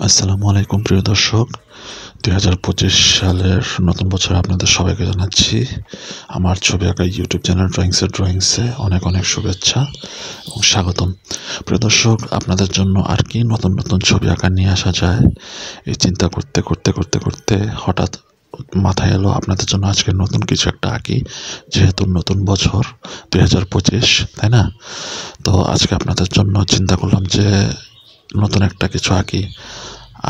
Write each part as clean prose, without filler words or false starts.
আসসালামু আলাইকুম প্রিয় দর্শক। 2025 সালের নতুন বছরে আপনাদের সবাইকে জানাচ্ছি আমার ছবি আঁকা ইউটিউব চ্যানেল ড্রয়িংসে অনেক অনেক শুভেচ্ছা এবং স্বাগতম। প্রিয় দর্শক, আপনাদের জন্য আর কি নতুন নতুন ছবি আঁকা নিয়ে আসা যায় এই চিন্তা করতে করতে করতে করতে হঠাৎ মাথায় এলো আপনাদের জন্য আজকে নতুন কিছু একটা আঁকি, যেহেতু নতুন বছর 2025, তাই না? তো আজকে আপনাদের জন্য চিন্তা করলাম যে নতুন একটা কিছু আঁকি।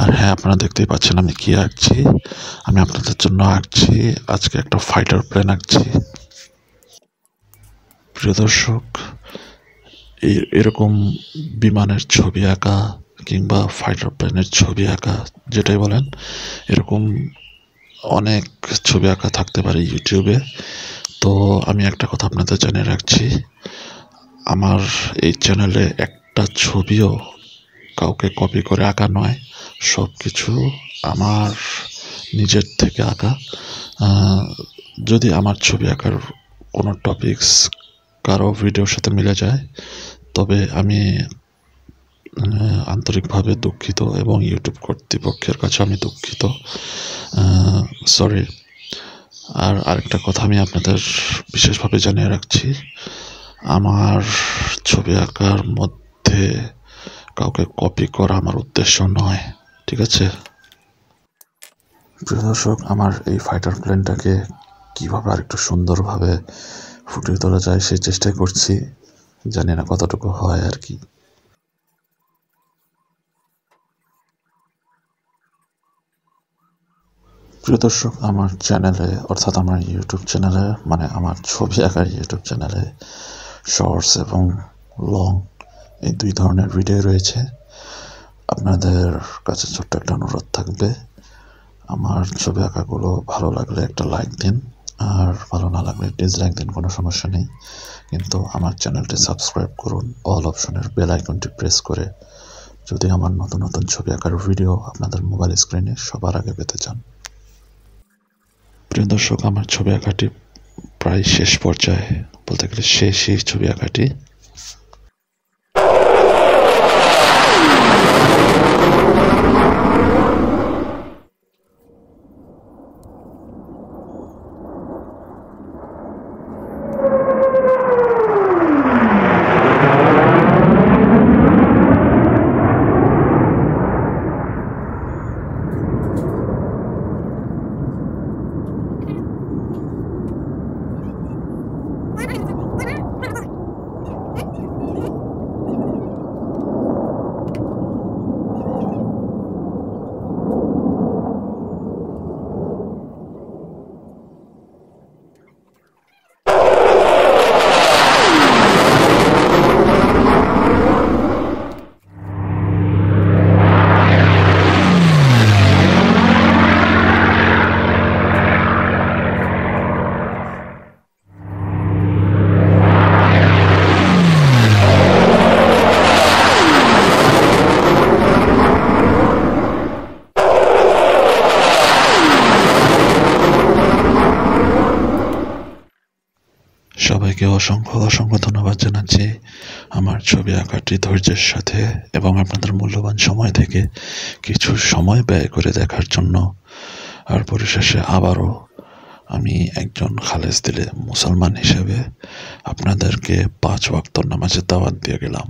আর হ্যাঁ, আপনারা দেখতেই পাচ্ছেন আমি কি আঁকছি। আমি আপনাদের জন্য আঁকছি আজকে একটা ফাইটার প্লেন আঁকছি। প্রিয় দর্শক, এরকম বিমানের ছবি আঁকা কিংবা ফাইটার প্লেনের ছবি আঁকা, যেটাই বলেন, এরকম অনেক ছবি আঁকা থাকতে পারে ইউটিউবে। তো আমি একটা কথা আপনাদের জানিয়ে রাখছি, আমার এই চ্যানেলে একটা ছবিও কাউকে কপি করে আঁকা নয়, সব কিছু আমার নিজের থেকে আঁকা। যদি আমার ছবি আঁকার কোনো টপিকস কারো ভিডিওর সাথে মিলে যায়, তবে আমি আন্তরিকভাবে দুঃখিত এবং ইউটিউব কর্তৃপক্ষের কাছে আমি দুঃখিত, সরি। আর আরেকটা কথা আমি আপনাদের বিশেষভাবে জানিয়ে রাখছি, আমার ছবি আঁকার মধ্যে কাউকে কপি করা আমার উদ্দেশ্য নয়, ঠিক আছে? প্রিয় দর্শক, আমার এই ফাইটার প্লেনটাকে কীভাবে আরেকটু সুন্দরভাবে ফুটিয়ে তোলা যায় সেই চেষ্টাই করছি, জানি না কতটুকু হয় আর কি। প্রিয় দর্শক, আমার চ্যানেলে, অর্থাৎ আমার ইউটিউব চ্যানেলে, মানে আমার ছবি আঁকার ইউটিউব চ্যানেলে শর্টস এবং লং এই দুই ধরনের ভিডিও রয়েছে। আপনাদের কাছে ছোট্ট একটা অনুরোধ থাকবে, আমার ছবি আঁকাগুলো ভালো লাগলে একটা লাইক দিন, আর ভালো না লাগলে ডিসলাইক দিন, কোনো সমস্যা নেই। কিন্তু আমার চ্যানেলটি সাবস্ক্রাইব করুন, অল অপশনের বেল আইকনটি প্রেস করে, যদি আমার নতুন নতুন ছবি আঁকার ভিডিও আপনাদের মোবাইল স্ক্রিনে সবার আগে পেতে চান। প্রিয় দর্শক, আমার ছবি আঁকাটি প্রায় শেষ পর্যায়ে, বলতে গেলে শেষই ছবি আঁকাটি। সবাইকে অসংখ্য অসংখ্য ধন্যবাদ জানাচ্ছি আমার ছবি আঁকাটি ধৈর্যের সাথে এবং আপনাদের মূল্যবান সময় থেকে কিছু সময় ব্যয় করে দেখার জন্য। আর পরিশেষে আবারও আমি একজন খালেস দিলে মুসলমান হিসেবে আপনাদেরকে 5 ওয়াক্ত নামাজের দাওয়াত দিয়ে গেলাম।